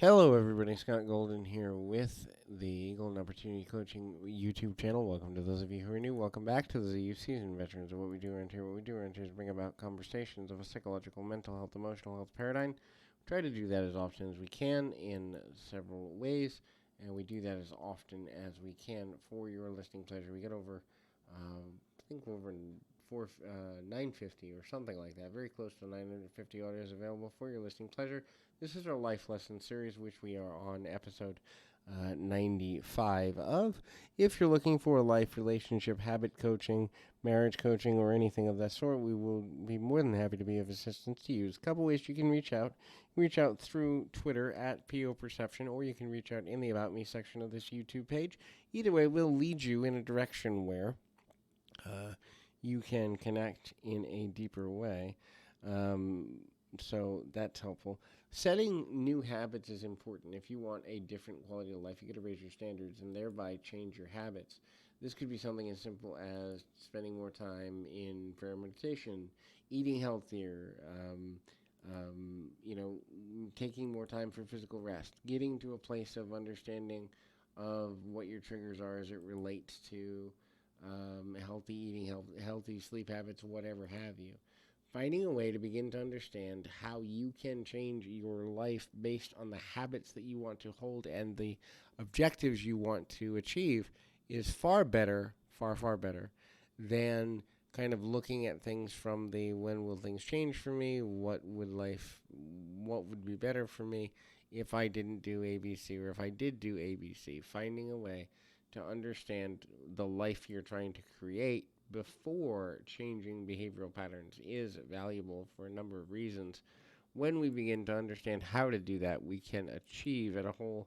Hello, everybody. Scott Golden here with the Golden Opportunity Coaching YouTube channel. Welcome to those of you who are new. Welcome back to those of you seasoned veterans of what we do around here. What we do around here is bring about conversations of a psychological, mental health, emotional health paradigm. We try to do that as often as we can in several ways, and we do that as often as we can for your listening pleasure. We get over, I think, over 950 or something like that, very close to 950 audios available for your listening pleasure. This is our life lesson series, which we are on episode 95 of. If you're looking for life, relationship, habit coaching, marriage coaching, or anything of that sort, we will be more than happy to be of assistance to you. There's a couple ways you can reach out. Reach out through Twitter at PO Perception, or you can reach out in the About Me section of this YouTube page. Either way, we'll lead you in a direction where you can connect in a deeper way. So that's helpful. Setting new habits is important. If you want a different quality of life, you got to raise your standards and thereby change your habits. This could be something as simple as spending more time in prayer and meditation, eating healthier, taking more time for physical rest, getting to a place of understanding of what your triggers are as it relates to healthy eating, healthy sleep habits, whatever have you. Finding a way to begin to understand how you can change your life based on the habits that you want to hold and the objectives you want to achieve is far better, far better than kind of looking at things from the when will things change for me, what would be better for me if I didn't do ABC or if I did do ABC. Finding a way to understand the life you're trying to create before changing behavioral patterns is valuable for a number of reasons. When we begin to understand how to do that, we can achieve at a whole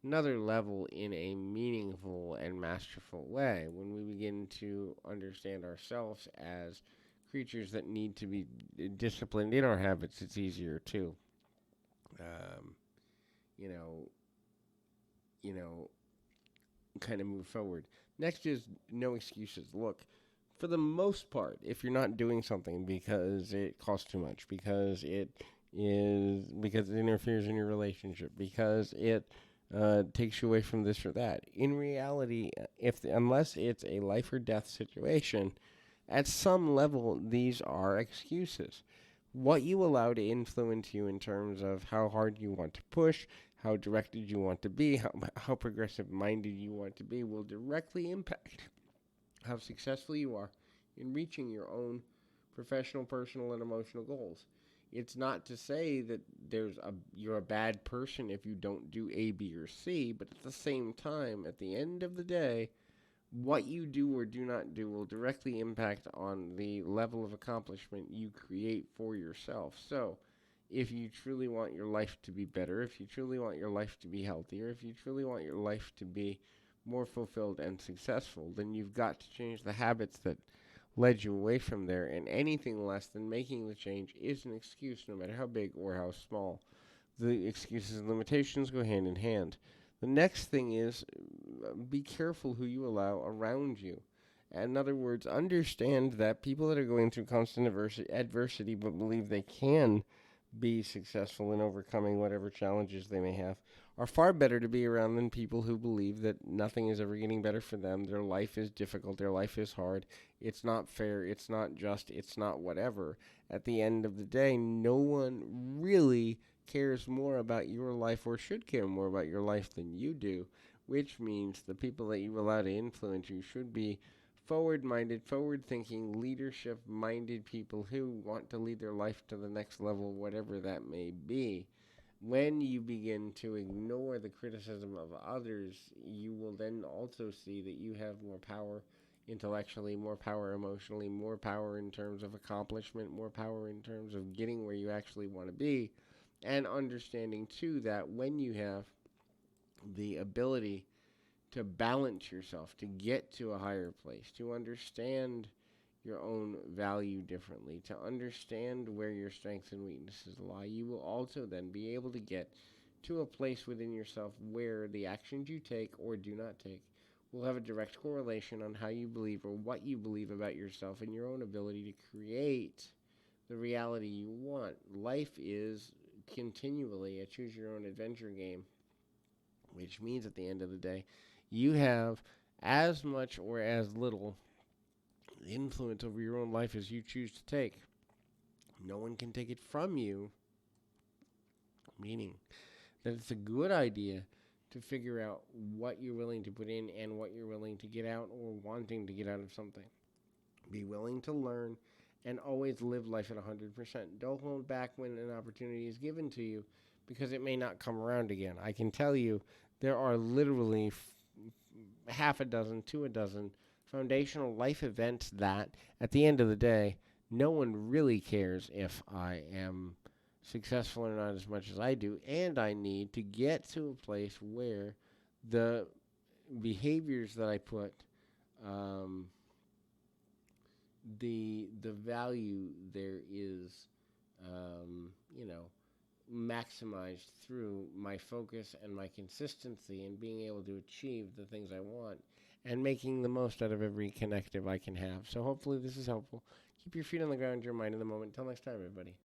another level in a meaningful and masterful way. When we begin to understand ourselves as creatures that need to be disciplined in our habits, it's easier too. Um, you know, you know, kind of move forward. Next is no excuses. Look, for the most part, if you're not doing something because it costs too much, because it interferes in your relationship, because it takes you away from this or that. In reality, unless it's a life or death situation, at some level, these are excuses. What you allow to influence you in terms of how hard you want to push, how directed you want to be, how progressive minded you want to be, will directly impact how successful you are in reaching your own professional, personal, and emotional goals. It's not to say that you're a bad person if you don't do A, B, or C, but at the same time, at the end of the day, what you do or do not do will directly impact on the level of accomplishment you create for yourself. So, if you truly want your life to be better, if you truly want your life to be healthier, if you truly want your life to be more fulfilled and successful, then you've got to change the habits that led you away from there. And anything less than making the change is an excuse, no matter how big or how small. The excuses and limitations go hand in hand. The next thing is be careful who you allow around you. In other words, understand that people that are going through constant adversity but believe they can be successful in overcoming whatever challenges they may have are far better to be around than people who believe that nothing is ever getting better for them. Their life is difficult, their life is hard, it's not fair, it's not just, it's not whatever. At the end of the day, no one really cares more about your life or should care more about your life than you do, which means the people that you allow to influence you should be forward-minded, forward-thinking, leadership-minded people who want to lead their life to the next level, whatever that may be. When you begin to ignore the criticism of others, you will then also see that you have more power intellectually, more power emotionally, more power in terms of accomplishment, more power in terms of getting where you actually want to be, and understanding too that when you have the ability to balance yourself, to get to a higher place, to understand your own value differently, to understand where your strengths and weaknesses lie, you will also then be able to get to a place within yourself where the actions you take or do not take will have a direct correlation on how you believe or what you believe about yourself and your own ability to create the reality you want. Life is continually a choose your own adventure game, which means at the end of the day, you have as much or as little influence over your own life as you choose to take. No one can take it from you, meaning that it's a good idea to figure out what you're willing to put in and what you're willing to get out or wanting to get out of something. Be willing to learn and always live life at 100%. Don't hold back when an opportunity is given to you because it may not come around again. I can tell you there are literally half a dozen to a dozen foundational life events that, at the end of the day, no one really cares if I am successful or not as much as I do, and I need to get to a place where the behaviors that I put, um, the value there is, um, you know, maximized through my focus and my consistency and being able to achieve the things I want and making the most out of every connective I can have. So hopefully this is helpful. Keep your feet on the ground, your mind in the moment. Until next time, everybody.